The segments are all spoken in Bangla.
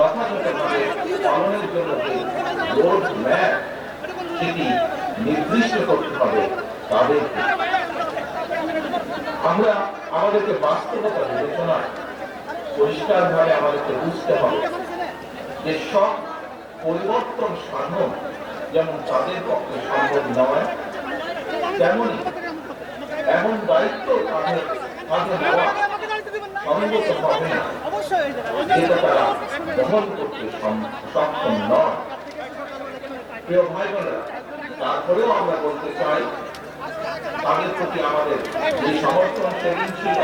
যথাযথভাবে পালনের জন্য যে রোড ম্যাপ সেটি নির্দিষ্ট করতে হবে তাদেরকে। আমরা আমাদেরকে বাস্তবতা বিবেচনায় পরিষ্কারভাবে আমাদেরকে বুঝতে হবে যে সব পরিবর্তন সাধন যেমন তাদের পক্ষে সম্ভব নয়, তেমনি এমন দায়িত্ব তাদের কাঁধে নেওয়া সঙ্গত হবে না যেটা তারা বহন করতে সক্ষম নয়। প্রিয় ভাই বোনেরা, তারপরেও আমরা বলতে চাই তাদের প্রতি আমাদের যে সমর্থন সেদিন ছিল,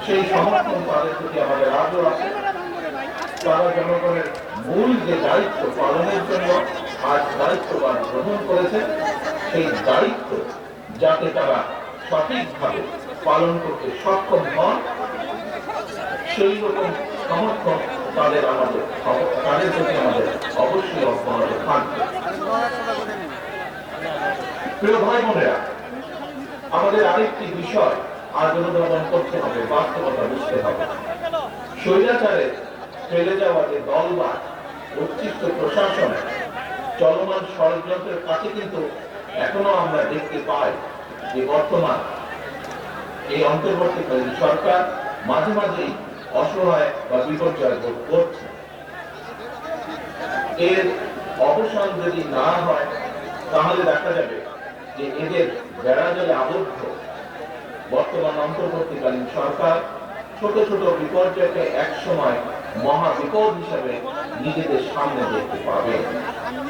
সেই সমর্থন তাদের প্রতি আমাদের আজও আছে। তারা জনগণের মূল যে দায়িত্ব পালনের জন্য আজ দায়িত্ববান গ্রহণ করেছে, সেই দায়িত্ব যাতে তারা সঠিকভাবে পালন করতে সক্ষম হন, সেই রকম সমর্থন তাদের প্রতি আমাদের অবশ্যই অব্যাহত থাকবে। প্রিয় ভাই বোনেরা, আমাদের আরেকটি বিষয় আজ অনুধাবন করতে হবে, বাস্তবতা বুঝতে হবে। স্বৈরাচারে ফেলে যাওয়া যে দলবাদ উচ্ছিষ্ট প্রশাসনে চলমান ষড়যন্ত্রের কাছে কিন্তু এখনো আমরা দেখতে পাই যে বর্তমান এই অন্তর্বর্তীকালীন সরকার মাঝে মাঝেই অসহায় বা বিপর্যয় বোধ করছে। এর অবসান যদি না হয় তাহলে দেখা যাবে যে এদের বেড়াজালে আবদ্ধ বর্তমান অন্তর্বর্তীকালীন সরকার ছোট ছোট বিপর্যয়কে একসময় মহা বিপদ হিসাবে নিজেদের সামনে দেখতে পাবে।